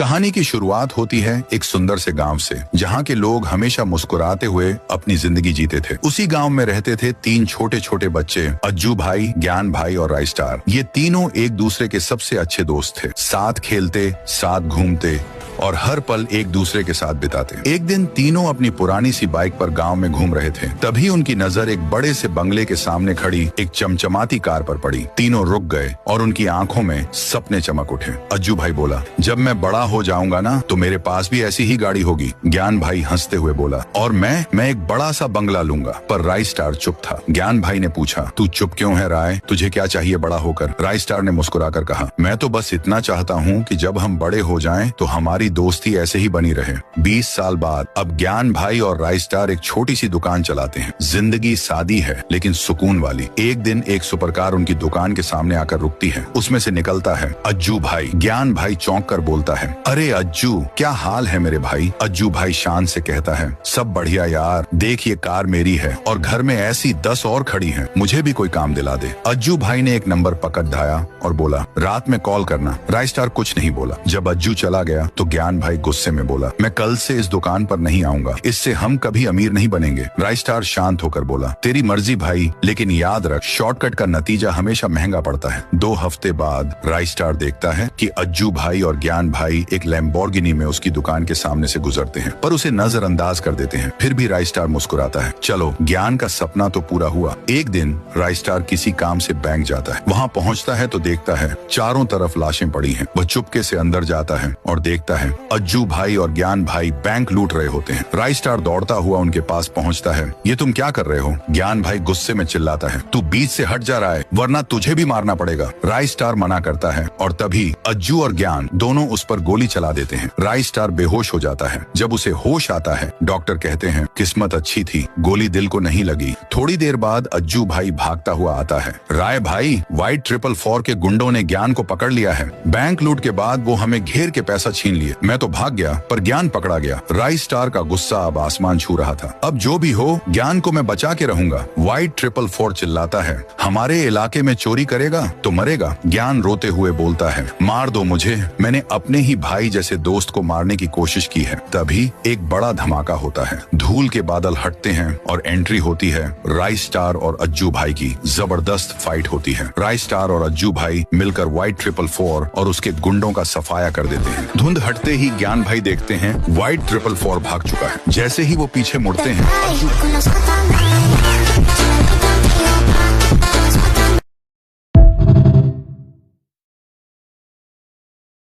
कहानी की शुरुआत होती है एक सुंदर से गांव से, जहां के लोग हमेशा मुस्कुराते हुए अपनी जिंदगी जीते थे। उसी गांव में रहते थे 3 छोटे छोटे बच्चे, अज्जू भाई, ज्ञान भाई और राय स्टार। ये तीनों एक दूसरे के सबसे अच्छे दोस्त थे। साथ खेलते, साथ घूमते और हर पल एक दूसरे के साथ बिताते। एक दिन तीनों अपनी पुरानी सी बाइक पर गांव में घूम रहे थे। तभी उनकी नजर एक बड़े से बंगले के सामने खड़ी एक चमचमाती कार पर पड़ी। तीनों रुक गए और उनकी आंखों में सपने चमक उठे। अज्जू भाई बोला, जब मैं बड़ा हो जाऊंगा ना तो मेरे पास भी ऐसी ही गाड़ी होगी। ज्ञान भाई हंसते हुए बोला, और मैं एक बड़ा सा बंगला लूंगा। पर राय स्टार चुप था। ज्ञान भाई ने पूछा, तू चुप क्यों है राय? तुझे क्या चाहिए बड़ा होकर? राय स्टार ने मुस्कुराकर कहा, मैं तो बस इतना चाहता हूँ कि जब हम बड़े हो जाएं तो हमारी दोस्ती ऐसे ही बनी रहे। 20 साल बाद अब ज्ञान भाई और राय स्टार एक छोटी सी दुकान चलाते हैं। जिंदगी सादी है लेकिन सुकून वाली। एक दिन एक सुपरकार उनकी दुकान के सामने आकर रुकती है। उसमें से निकलता है अज्जू भाई। ज्ञान भाई चौंक कर बोलता है, अरे अज्जू, क्या हाल है मेरे भाई? अज्जू भाई शान से कहता है, सब बढ़िया यार, देख ये कार मेरी है और घर में ऐसी 10 और खड़ी हैं। मुझे भी कोई काम दिला दे। अज्जू भाई ने एक नंबर पकड़ ढाया और बोला, रात में कॉल करना। राय स्टार कुछ नहीं बोला। जब अज्जू चला गया तो ज्ञान भाई गुस्से में बोला, मैं कल से इस दुकान पर नहीं आऊंगा, इससे हम कभी अमीर नहीं बनेंगे। राय स्टार शांत होकर बोला, तेरी मर्जी भाई, लेकिन याद रख, शॉर्टकट का नतीजा हमेशा महंगा पड़ता है। 2 हफ्ते बाद राय स्टार देखता है कि अज्जू भाई और ज्ञान भाई एक लैम्बोर्गिनी में उसकी दुकान के सामने से गुजरते हैं, पर उसे नजरअंदाज कर देते हैं। फिर भी राय स्टार मुस्कुराता है। चलो, ज्ञान का सपना तो पूरा हुआ। एक दिन राय स्टार किसी काम से बैंक जाता है। वहाँ पहुँचता है तो देखता है चारों तरफ लाशें पड़ी हैं। वह चुपके से अंदर जाता है और देखता है अज्जू भाई और ज्ञान भाई बैंक लूट रहे होते हैं। राय स्टार दौड़ता हुआ उनके पास पहुंचता है। ये तुम क्या कर रहे हो? ज्ञान भाई गुस्से में चिल्लाता है, तू बीच से हट जा रहा है वरना तुझे भी मारना पड़ेगा। राय स्टार मना करता है और तभी अज्जू और ज्ञान दोनों उस पर गोली चला देते हैं। राय स्टार बेहोश हो जाता है। जब उसे होश आता है, डॉक्टर कहते हैं, किस्मत अच्छी थी, गोली दिल को नहीं लगी। थोड़ी देर बाद अज्जू भाई भागता हुआ आता है। राय भाई, White 444 के गुंडों ने ज्ञान को पकड़ लिया है। बैंक लूट के बाद वो हमें घेर के पैसा छीन लिए। मैं तो भाग गया पर ज्ञान पकड़ा गया। राय स्टार का गुस्सा अब आसमान छू रहा था। अब जो भी हो, ज्ञान को मैं बचा के रहूंगा। White 444 चिल्लाता है, हमारे इलाके में चोरी करेगा तो मरेगा। ज्ञान रोते हुए बोलता है, मार दो मुझे, मैंने अपने ही भाई जैसे दोस्त को मारने की कोशिश की है। तभी एक बड़ा धमाका होता है। धूल के बादल हटते हैं और एंट्री होती है राय स्टार और अज्जू भाई की। जबरदस्त फाइट होती है। राय स्टार और अज्जू भाई मिलकर White 444 और उसके गुंडों का सफाया कर देते हैं। धुंध हटते ही ज्ञान भाई देखते हैं White 444 भाग चुका है। जैसे ही वो पीछे मुड़ते हैं,